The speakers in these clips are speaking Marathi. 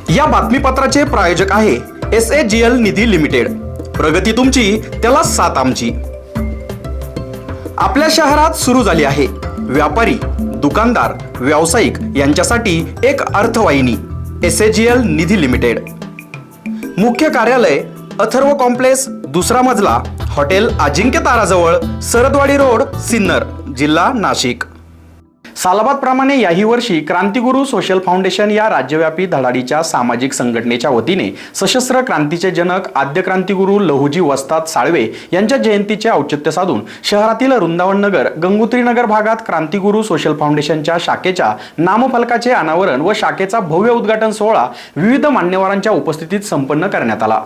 या बातमीपत्राचे प्रायोजक आहे SAGL निधी लिमिटेड। प्रगती तुमची त्याला साथ आमची। आपल्या शहरात सुरू झाली आहे व्यापारी, दुकानदार, व्यावसायिक यांच्यासाठी एक अर्थवाहिनी SAGL निधी लिमिटेड। मुख्य कार्यालय अथर्व कॉम्प्लेक्स, दुसरा मजला, हॉटेल अजिंक्य ताराजवळ, सरदवाडी रोड, सिन्नर, जिल्हा नाशिक। सालाबाद प्रमाणे याही वर्षी क्रांतिगुरु सोशल फाउंडेशन या राज्यव्यापी धडाडीच्या सामाजिक संघटनेच्या वतीने सशस्त्र क्रांतीचे जनक आद्य क्रांतिगुरु लहुजी वस्ताद साळवे यांच्या जयंतीचे औचित्य साधून शहरातील वृंदावन नगर, गंगोत्री नगर भागात क्रांतिगुरु सोशल फाउंडेशनच्या शाखेच्या नामफलकाचे अनावरण व शाखेचा भव्य उद्घाटन सोहळा विविध मान्यवरांच्या उपस्थितीत संपन्न करण्यात आला।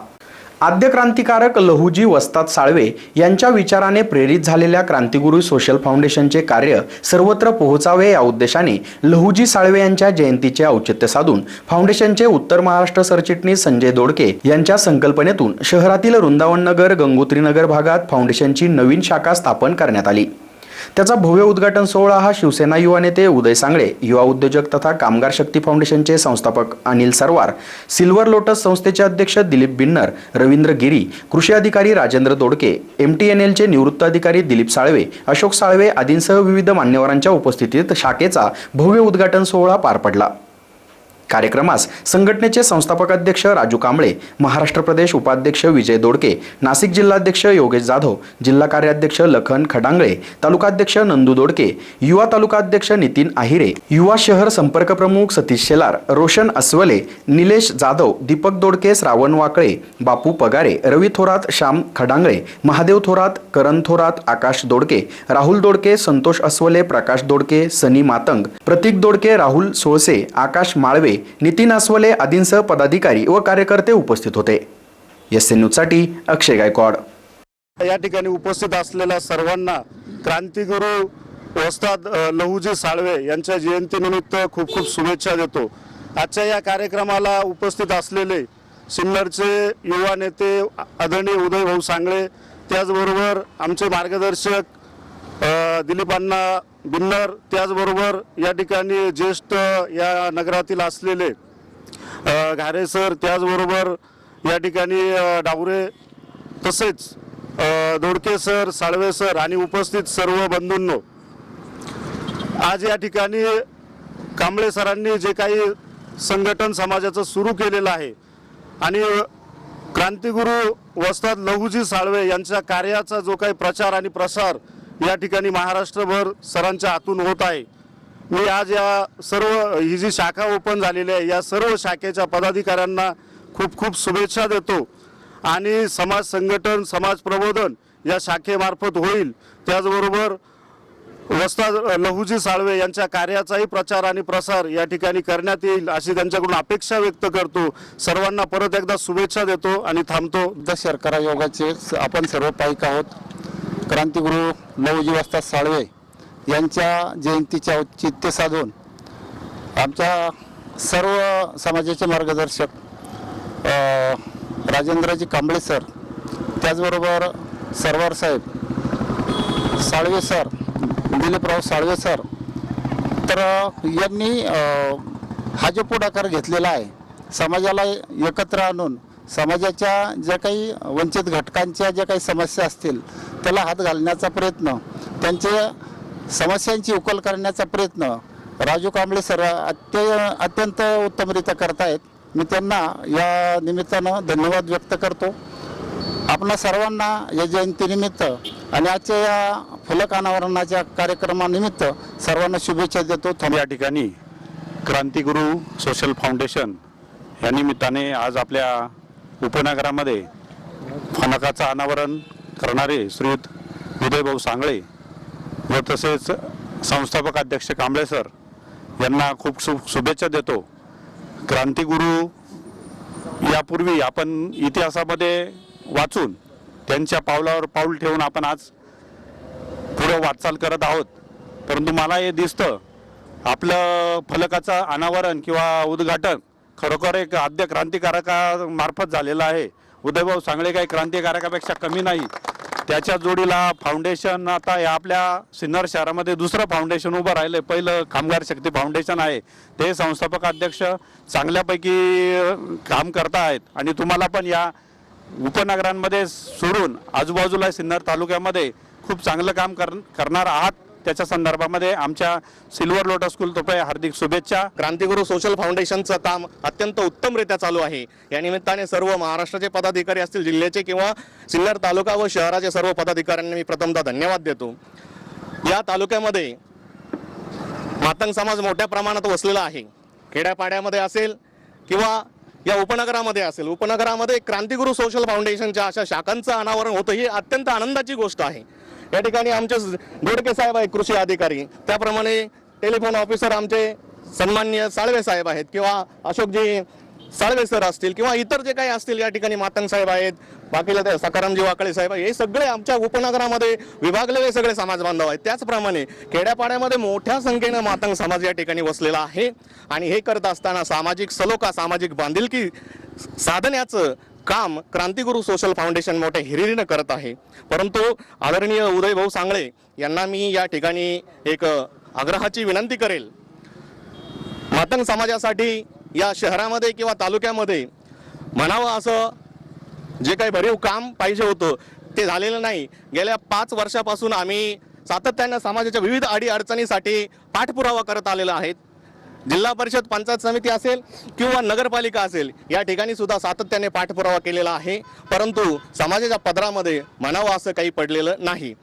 आद्य क्रांतिकारक लहुजी वस्ताद साळवे यांच्या विचाराने प्रेरित झालेल्या क्रांतिगुरु सोशल फाउंडेशनचे कार्य सर्वत्र पोहोचावे या उद्देशाने लहुजी साळवे यांच्या जयंतीचे औचित्य साधून फाउंडेशनचे उत्तर महाराष्ट्र सरचिटणीस संजय दोडके यांच्या संकल्पनेतून शहरातील वृंदावन नगर, गंगोत्री नगर भागात फाउंडेशनची नवीन शाखा स्थापन करण्यात आली। त्याचा भव्य उद्घाटन सोहळा हा शिवसेना युवा नेते उदय सांगळे, युवा उद्योजक तथा कामगार शक्ती फाउंडेशनचे संस्थापक अनिल सरवार, सिल्वर लोटस संस्थेचे अध्यक्ष दिलीप बिन्नर, रवींद्र गिरी, कृषी अधिकारी राजेंद्र दोडके, MTNLचे निवृत्त अधिकारी दिलीप साळवे, अशोक साळवे आदींसह विविध मान्यवरांच्या उपस्थितीत शाखेचा भव्य उद्घाटन सोहळा पार पडला। कार्यक्रमास संघटनेचे संस्थापक अध्यक्ष राजू कांबळे, महाराष्ट्र प्रदेश उपाध्यक्ष विजय दोडके, नाशिक जिल्हाध्यक्ष योगेश जाधव, जिल्हा कार्याध्यक्ष लखन खडांगळे, तालुकाध्यक्ष नंदू दोडके, युवा तालुकाध्यक्ष नितीन आहिरे, युवा शहर संपर्क प्रमुख सतीश शेलार, रोशन अस्वले, निलेश जाधव, दीपक दोडके, श्रावण वाकळे, बापू पगारे, रवी थोरात, श्याम खडांगळे, महादेव थोरात, करण थोरात, आकाश दोडके, राहुल दोडके, संतोष अस्वले, प्रकाश दोडके, सनी मातंग, प्रतीक दोडके, राहुल सोळसे, आकाश माळवे, नितीन अस्वले आदींसह पदाधिकारी व कार्यकर्ते उपस्थित होते। SN न्यूजसाठी अक्षय गायकवाड। या ठिकाणी उपस्थित असलेल्या सर्वांना क्रांतिगुरु वस्ताद लहुजी साळवे यांच्या जयंतीनिमित्त खूप खूप शुभेच्छा देतो। आजच्या या कार्यक्रमाला उपस्थित असलेले सिन्नरचे युवा नेते आदरणीय उदय भाऊ सांगळे, त्याचबरोबर आमचे मार्गदर्शक दिलीपांना बिन्नर, त्याचबरोबर या ठिकाणी ज्येष्ठ या नगरातील असलेले घारे सर, त्याचबरोबर या ठिकाणी डावरे, तसेच दोडके सर, साळवे सर आणि उपस्थित सर्व बंधूंनो, आज या ठिकाणी कांबळे सरांनी जे काही संघटन समाजाचं सुरू केलेलं आहे आणि क्रांतिगुरु वस्ताद लहुजी साळवे यांच्या कार्याचा जो काही प्रचार आणि प्रसार या ठिकाणी महाराष्ट्रभर सरांच्या हातून होत आहे। मी आज या सर्व ही जी शाखा ओपन झालेली आहे या सर्व शाखेच्या पदाधिकाऱ्यांना खूप खूप शुभेच्छा देतो आणि समाज संघटन, समाज प्रबोधन या शाखेमार्फत होईल। त्याचबरोबर वस्ताद लहुजी साळवे यांच्या कार्याचाही प्रचार आणि प्रसार या ठिकाणी करण्यात येईल अशी त्यांच्याकडून अपेक्षा व्यक्त करतो। सर्वांना परत एकदा शुभेच्छा देतो आणि थांबतो। शर्करा योगाचे आपण सर्व पाईक आहोत। क्रांतिगुरु लहुजी वस्ताद साळवे यांच्या जयंतीचे औचित्य साधून आमच्या सर्व समाजाचे मार्गदर्शक राजेंद्रजी कांबळे सर, त्याचबरोबर सरवार साहेब, साळवे सर, दिलीपराव साळवे सर, तर यांनी हा जो पुढाकार घेतलेला आहे समाजाला एकत्र आणून समाजाच्या ज्या काही वंचित घटकांच्या ज्या काही समस्या असतील त्याला हात घालण्याचा प्रयत्न, त्यांच्या समस्यांची उकल करण्याचा प्रयत्न राजू कांबळे सर अत्यंत उत्तमरित्या करतायत। मी त्यांना या निमित्तानं धन्यवाद व्यक्त करतो। आपणा सर्वांना या जयंतीनिमित्त आणि आजच्या या फलक अनावरणाच्या कार्यक्रमानिमित्त सर्वांना शुभेच्छा देतो। या ठिकाणी क्रांतिगुरु सोशल फाउंडेशन या निमित्ताने आज आपल्या उपनगरामध्ये फलकाचं अनावरण करणारे श्रीयुत उदयभाऊ सांगळे व तसेच संस्थापक अध्यक्ष कांबळे सर यांना खूप शुभेच्छा देतो। क्रांतिगुरु यापूर्वी आपण इतिहासामध्ये वाचून त्यांच्या पावलावर पाऊल ठेवून आपण आज पुढे वाटचाल करत आहोत, परंतु मला हे दिसतं आपलं फलकाचं अनावरण किंवा उद्घाटन खरोखर एक आद्य क्रांतिकारकामार्फत झालेलं आहे। उदयभाऊ सांगळे काही क्रांतिकारकापेक्षा कमी नाही, त्याच्या जोडीला फाउंडेशन आता या आपल्या सिन्नर शहरामध्ये दुसरं फाउंडेशन उभं राहिलं आहे. पहिलं कामगार शक्ती फाउंडेशन आहे, ते संस्थापक अध्यक्ष चांगल्यापैकी काम करत आहेत आणि तुम्हाला पण या उपनगरांमध्ये सोडून आजूबाजूला सिन्नर तालुक्यामध्ये खूप चांगलं काम करणार आहात. त्याच्या संदर्भामध्ये आमच्या सिल्वर लोटस स्कूलतर्फे हार्दिक शुभेच्छा. क्रांतिगुरू सोशल फाउंडेशनचं काम अत्यंत उत्तमरित्या चालू आहे. या निमित्ताने सर्व महाराष्ट्राचे पदाधिकारी असतील, जिल्ह्याचे किंवा सिन्नर तालुका व शहराचे सर्व पदाधिकाऱ्यांना मी प्रथमतः धन्यवाद देतो. या तालुक्यामध्ये मातंग समाज मोठ्या प्रमाणात वसलेला आहे. खेड्यापाड्यामध्ये असेल किंवा या उपनगरामध्ये असेल, उपनगरामध्ये क्रांतिगुरू सोशल फाउंडेशनच्या अशा शाखांचं अनावरण होतं, ही अत्यंत आनंदाची गोष्ट आहे. या ठिकाणी आमचे दोडके साहेब आहेत कृषी अधिकारी, त्याप्रमाणे टेलिफोन ऑफिसर आमचे सन्माननीय साळवे साहेब आहेत किंवा अशोकजी साळवे सर असतील किंवा इतर जे काही असतील, या ठिकाणी मातंग साहेब आहेत, बाकीला ते सकारामजी वाकळे साहेब, हे सगळे आमच्या उपनगरामध्ये विभागलेले सगळे समाज बांधव आहेत. त्याचप्रमाणे खेड्यापाड्यामध्ये मोठ्या संख्येनं मातंग समाज या ठिकाणी वसलेला आहे आणि हे करत असताना सामाजिक सलोखा, सामाजिक बांधिलकी साधण्याचं काम क्रांतिगुरू सोशल फाउंडेशन मोठ्या हिरिरीनं करत आहे. परंतु आदरणीय उदयभाऊ सांगळे यांना मी या ठिकाणी एक आग्रहाची विनंती करेल. मातंग समाजासाठी या शहरामध्ये किंवा तालुक्यामध्ये म्हणावं असं जे काही भरीव काम पाहिजे होतं ते झालेलं नाही. गेल्या 5 वर्षापासून आम्ही सातत्यानं समाजाच्या विविध अडीअडचणीसाठी पाठपुरावा करत आलेला आहेत. जिल्हा परिषद, पंचायत समिती असेल किंवा नगरपालिका असेल, या ठिकाणी सुद्धा सातत्याने पाठपुरावा केलेला आहे. परंतु समाजाच्या पदरामध्ये म्हणावं असं काही पडलेलं नाही.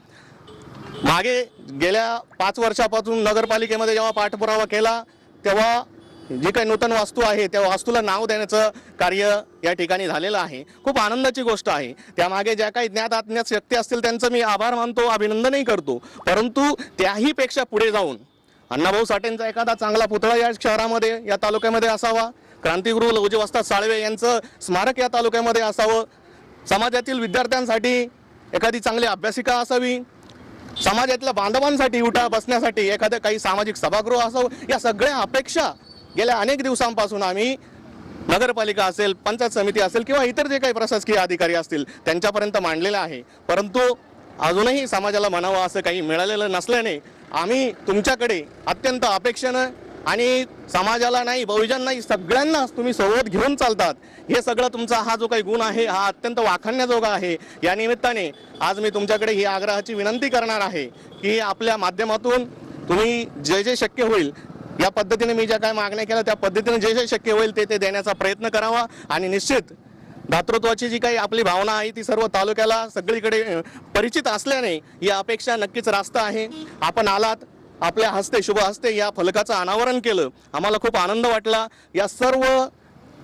मागे गेल्या 5 वर्षापासून नगरपालिकेमध्ये जेव्हा पाठपुरावा केला तेव्हा जी काही नूतन वास्तू आहे त्या वास्तूला नाव देण्याचं कार्य या ठिकाणी झालेलं आहे. खूप आनंदाची गोष्ट आहे. त्यामागे ज्या काही ज्ञात अज्ञात शक्ती असतील त्यांचं मी आभार मानतो, अभिनंदनही करतो. परंतु त्याही पेक्षा पुढे जाऊन अण्णाभाऊ साठेंचा एखादा चांगला पुतळा या शहरामध्ये, या तालुक्यामध्ये असावा. क्रांतिगुरू लहुजी वस्ताद साळवे यांचं स्मारक या तालुक्यामध्ये असावं. समाजातील विद्यार्थ्यांसाठी एखादी चांगली अभ्यासिका असावी. समाजातल्या बांधवांसाठी उठा बसण्यासाठी एखादं काही सामाजिक सभागृह असावं. या सगळ्या अपेक्षा गेल्या अनेक दिवसांपासून आम्ही नगरपालिका असेल, पंचायत समिती असेल किंवा इतर जे काही प्रशासकीय अधिकारी असतील त्यांच्यापर्यंत मांडलेलं आहे. परंतु अजूनही समाजाला म्हणावं असं काही मिळालेलं नसल्याने आम्ही तुमच्याकडे अत्यंत अपेक्षेनं, आणि समाजाला नाही, बहुजन नाही, सगळ्यांना तुम्ही सोबत घेऊन चालतात, हे सगळं तुमचा हा जो काही गुण आहे हा अत्यंत वाखाणण्याजोगा आहे. या निमित्ताने आज मी तुमच्याकडे ही आग्रहाची विनंती करणार आहे की आपल्या माध्यमातून तुम्ही जे जे शक्य होईल या पद्धतीने, मी ज्या काय मागण्या केल्या त्या पद्धतीने जे जे शक्य होईल ते देण्याचा प्रयत्न करावा. आणि निश्चित दातृत्वाची जी काही आपली भावना आहे ती सर्व तालुक्याला सगळीकडे परिचित असल्याने ही अपेक्षा नक्कीच रास्त आहे. आपण आलात, आपल्या हस्ते, शुभ हस्ते या फलकाचं अनावरण केलं, आम्हाला खूप आनंद वाटला. या सर्व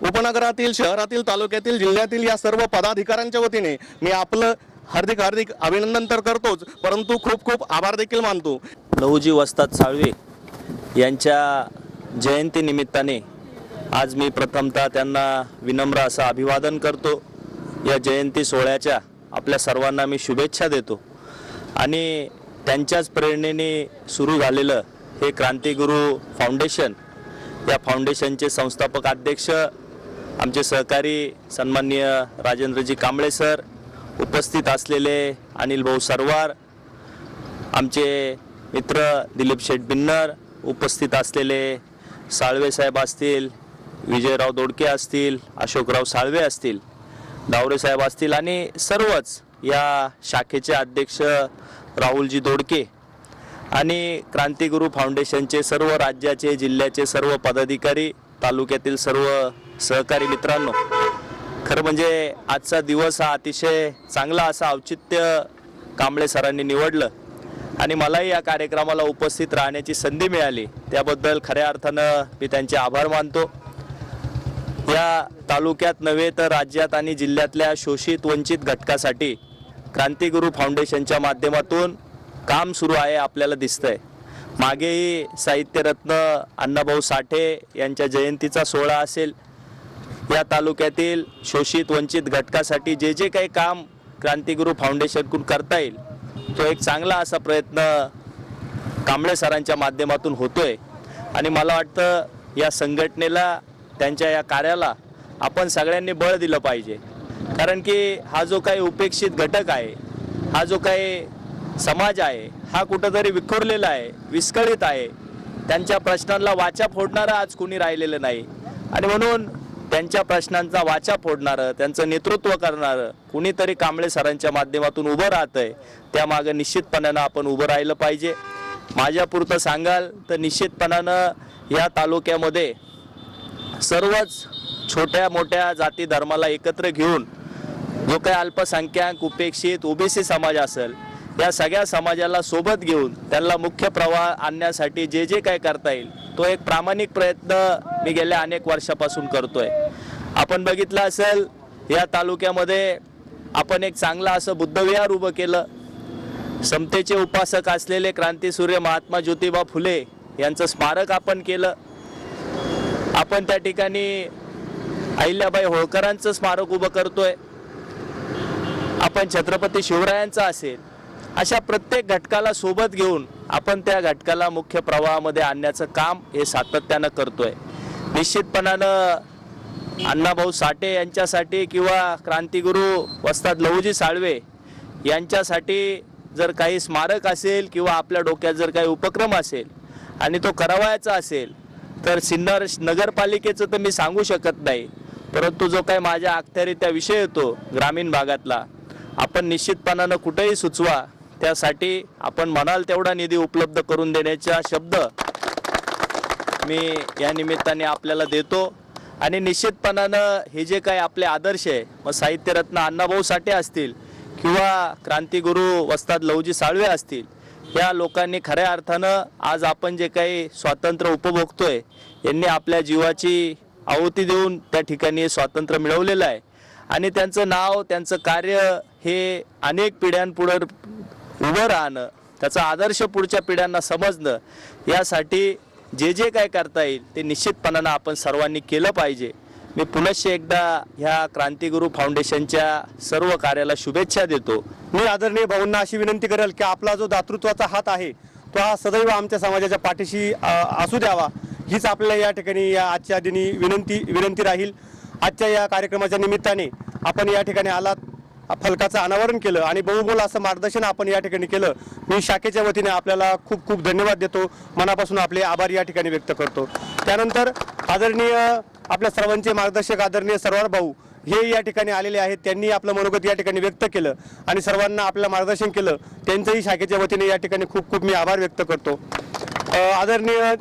उपनगरातील, शहरातील, तालुक्यातील, जिल्ह्यातील या सर्व पदाधिकाऱ्यांच्या वतीने मी आपलं हार्दिक हार्दिक अभिनंदन तर करतोच, परंतु खूप खूप आभार देखील मानतो. लहुजी वस्ताद साळवे यांच्या जयंतीनिमित्ताने आज मी प्रथमतः त्यांना विनम्र असं अभिवादन करतो. या जयंती सोहळ्याच्या आपल्या सर्वांना मी शुभेच्छा देतो. आणि त्यांच्याच प्रेरणेने सुरू झालेलं हे क्रांतिगुरू फाउंडेशन, या फाउंडेशनचे संस्थापक अध्यक्ष आमचे सहकारी सन्माननीय राजेंद्रजी कांबळे सर, उपस्थित असलेले अनिल भाऊ सरवार, आमचे मित्र दिलीप शेठ बिन्नर, उपस्थित असलेले साळवे साहेब असतील, विजयराव दोडके असतील, अशोकराव साळवे असतील, डावरे साहेब असतील आणि सर्वच या शाखेचे अध्यक्ष राहुलजी दोडके आणि क्रांतिगुरू फाउंडेशनचे सर्व राज्याचे, जिल्ह्याचे सर्व पदाधिकारी, तालुक्यातील सर्व सहकारी मित्रांनो, खरं म्हणजे आजचा दिवस हा अतिशय चांगला असा औचित्य कांबळे सरांनी निवडलं आणि मलाही या कार्यक्रमाला उपस्थित राहण्याची संधी मिळाली, त्याबद्दल खऱ्या अर्थानं मी त्यांचे आभार मानतो. या तालुक्यात नव्हे तर राज्यात आणि जिल्ह्यातल्या शोषित वंचित घटकासाठी क्रांतिगुरू फाउंडेशनच्या माध्यमातून काम सुरू आहे आपल्याला दिसतंय. मागेही साहित्यरत्न अण्णाभाऊ साठे यांच्या जयंतीचा सोहळा असेल, या तालुक्यातील शोषित वंचित घटकासाठी जे जे काही काम क्रांतिगुरू फाउंडेशनकडून करता येईल तो एक चांगला असा प्रयत्न कांबळे सरांच्या माध्यमातून होतोय. आणि मला वाटतं या संघटनेला, त्यांच्या या कार्याला आपण सगळ्यांनी बळ दिलं पाहिजे, कारण की हा जो काही उपेक्षित घटक आहे हा जो काही समाज आहे हा कुठंतरी विखुरलेला आहे, विस्कळीत आहे. त्यांच्या प्रश्नांना वाचा फोडणारं आज कोणी राहिलेलं नाही आणि म्हणून त्यांच्या प्रश्नांचा वाचा फोडणारं, त्यांचं नेतृत्व करणारं कुणीतरी कांबळे सरांच्या माध्यमातून उभं राहतंय. त्यामागं निश्चितपणानं आपण उभं राहिलं पाहिजे. माझ्यापुरतं सांगाल तर निश्चितपणानं या तालुक्यामध्ये सर्वच छोट्या मोठ्या जाती धर्माला एकत्र घेऊन जो काही अल्पसंख्याक, उपेक्षित, ओबीसी समाज असेल या सगळ्या समाजाला सोबत घेऊन त्यांना मुख्य प्रवाह आणण्यासाठी जे जे काय करता येईल तो एक प्रामाणिक प्रयत्न मी गेल्या अनेक वर्षापासून करतोय. आपण बघितलं असेल या तालुक्यामध्ये आपण एक चांगलं असं बुद्धविहार उभं केलं. समतेचे उपासक असलेले क्रांतीसूर्य महात्मा ज्योतिबा फुले यांचं स्मारक आपण केलं. आपण त्या ठिकाणी अहिल्याबाई होळकरांचं स्मारक उभं करतोय. आपण छत्रपती शिवरायांचा असेल अशा प्रत्येक घटकाला सोबत घेऊन आपण त्या घटकाला मुख्य प्रवाहामध्ये आणण्याचं काम हे सातत्यानं करतोय. निश्चितपणानं अण्णाभाऊ साठे यांच्यासाठी किंवा क्रांतिगुरू वस्ताद लहुजी साळवे यांच्यासाठी जर काही स्मारक असेल किंवा आपल्या डोक्यात जर काही उपक्रम असेल आणि तो करावायचा असेल तर सिन्नर नगरपालिकेचं तर मी सांगू शकत नाही, परंतु जो काही माझ्या अखत्यारीत्या विषय येतो ग्रामीण भागातला आपण निश्चितपणानं कुठेही सुचवा, त्यासाठी आपण म्हणाल तेवढा निधी उपलब्ध करून देण्याचा शब्द मी या निमित्ताने आपल्याला देतो. आणि निश्चितपणानं हे जे काही आपले आदर्श आहे मग साहित्यरत्न अण्णाभाऊ साठे असतील किंवा क्रांतिगुरू वस्ताद लहुजी साळवे असतील या लोकांनी खऱ्या अर्थानं आज आपण जे काही स्वातंत्र्य उपभोगतोय यांनी आपल्या जीवाची आहुती देऊन त्या ठिकाणी स्वातंत्र्य मिळवलेलं आहे आणि त्यांचं नाव, त्यांचं कार्य हे अनेक पिढ्यांपुढे उभं राहणं, त्याचा आदर्श पुढच्या पिढ्यांना समजणं यासाठी जे जे काय करता येईल ते निश्चितपणानं आपण सर्वांनी केलं पाहिजे. मी पुनश्च एकदा ह्या क्रांतिगुरू फाउंडेशनच्या सर्व कार्याला शुभेच्छा देतो. मी आदरणीय भाऊंना अशी विनंती करेल की आपला जो दातृत्वाचा हात आहे तो हा सदैव आमच्या समाजाच्या पाठीशी असू द्यावा, हीच आपल्याला या ठिकाणी या आजच्या दिनी विनंती राहील. आजच्या या कार्यक्रमाच्या निमित्ताने आपण या ठिकाणी आलात, फलकाचं अनावरण केलं आणि बहुमोल असं मार्गदर्शन आपण या ठिकाणी केलं. मी शाखेच्या वतीने आपल्याला खूप खूप धन्यवाद देतो, मनापासून आपले आभार या ठिकाणी व्यक्त करतो. त्यानंतर आदरणीय आपल्या सर्वांचे मार्गदर्शक आदरणीय सरवार भाऊ हे या ठिकाणी आलेले आहेत. त्यांनी आपलं मनोगत या ठिकाणी व्यक्त केलं आणि सर्वांना आपलं मार्गदर्शन केलं. त्यांचंही शाखेच्या वतीने या ठिकाणी खूप खूप मी आभार व्यक्त करतो. आदरणीय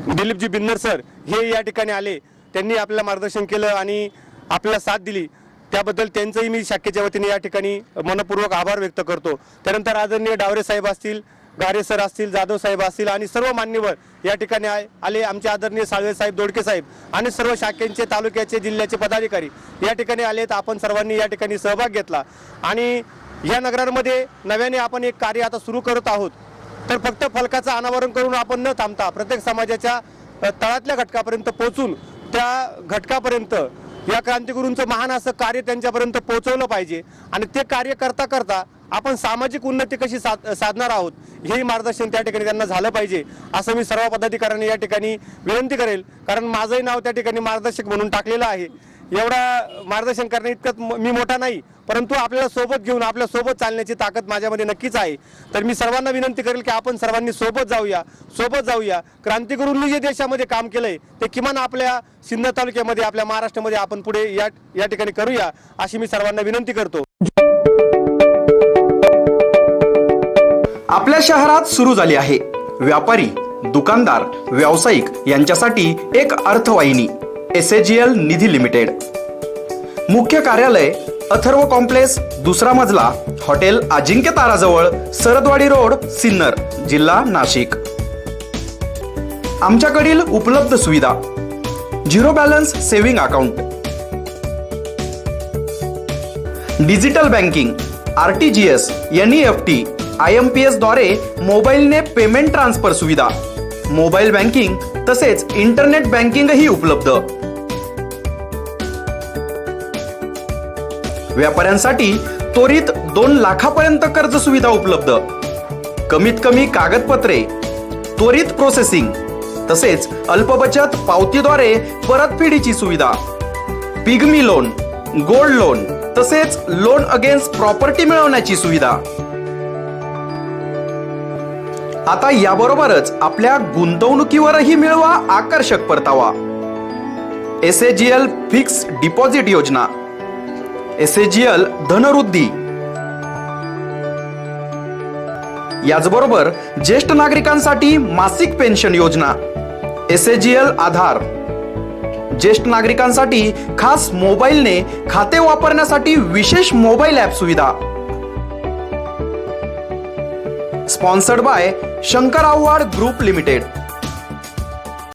दिलीपजी बिन्नर सर हे या ठिकाणी आले, त्यांनी आपल्याला मार्गदर्शन केलं आणि आपल्याला साथ दिली, त्याबद्दल त्यांचंही मी शाखेच्या वतीने या ठिकाणी मनपूर्वक आभार व्यक्त करतो. त्यानंतर आदरणीय डावरे साहेब असतील, गारे सर असतील, जाधव साहेब असतील आणि सर्व मान्यवर या ठिकाणी आले. आमचे आदरणीय साळवे साहेब, दोडके साहेब आणि सर्व शाखेचे, तालुक्याचे, जिल्ह्याचे पदाधिकारी या ठिकाणी आलेत. आपण सर्वांनी या ठिकाणी सहभाग घेतला आणि या नगरामध्ये नव्याने आपण एक कार्य आता सुरू करत आहोत. तर फक्त फलकाचं अनावरण करून आपण न थांबता प्रत्येक समाजाच्या तळातल्या घटकापर्यंत पोहोचून त्या घटकापर्यंत या क्रांतिगुरूंचं महान असं कार्य त्यांच्यापर्यंत पोहोचवलं पाहिजे आणि ते कार्य करता करता आपण सामाजिक उन्नती कशी साधणार आहोत हेही मार्गदर्शन त्या ठिकाणी त्यांना झालं पाहिजे असं मी सर्व पदाधिकाऱ्यांनी या ठिकाणी विनंती करेल. कारण माझंही नाव त्या ठिकाणी मार्गदर्शक म्हणून टाकलेलं आहे. एवढा मार्गदर्शन करण्या इतकं मी मोठा नाही, परंतु आपल्याला सोबत घेऊन आपल्या सोबत चालण्याची ताकद माझ्यामध्ये नक्कीच आहे. तर मी सर्वांना विनंती करेल की आपण सर्वांनी सोबत जाऊया. क्रांतिगुरूंनी जे देशामध्ये काम केलंय ते किमान आपल्या सिन्नर तालुक्यामध्ये, आपल्या महाराष्ट्रामध्ये आपण पुढे या ठिकाणी करूया अशी मी सर्वांना विनंती करतो. आपल्या शहरात सुरू झाली आहे व्यापारी, दुकानदार, व्यावसायिक यांच्यासाठी एक अर्थवाहिनी SAGL निधी लिमिटेड. मुख्य कार्यालय अथर्व कॉम्प्लेक्स, दुसरा मजला, हॉटेल अजिंक्य ताराजवळ, सरदवाडी रोड, सिन्नर, जिल्हा नाशिक. आमच्याकडील उपलब्ध सुविधा: 0 balance saving account, digital banking, RTGS, NEFT, IMPS द्वारे मोबाईलने पेमेंट ट्रान्सफर सुविधा, मोबाईल बँकिंग तसेच इंटरनेट बँकिंगही उपलब्ध. व्यापाऱ्यांसाठी त्वरित 2 लाखापर्यंत कर्ज सुविधा उपलब्ध. कमीत कमी कागदपत्रे, त्वरित प्रोसेसिंग तसेच अल्पबचत पावतीद्वारे परतफेडीची सुविधा. पिग्मी लोन, गोल्ड लोन, तसेच लोन अगेन्स्ट प्रॉपर्टी मिळवण्याची सुविधा. आता याबरोबरच आपल्या गुंतवणुकीवरही मिळवा आकर्षक परतावा. SAGL फिक्स डिपॉझिट योजना, SAGL धनवृद्धी. याचबरोबर ज्येष्ठ नागरिकांसाठी मासिक पेन्शन योजना, SAGL आधार. ज्येष्ठ नागरिकांसाठी खास मोबाईलने खाते वापरण्यासाठी विशेष मोबाईल ॲप सुविधा. Sponsored by Shankar Awhad group limited.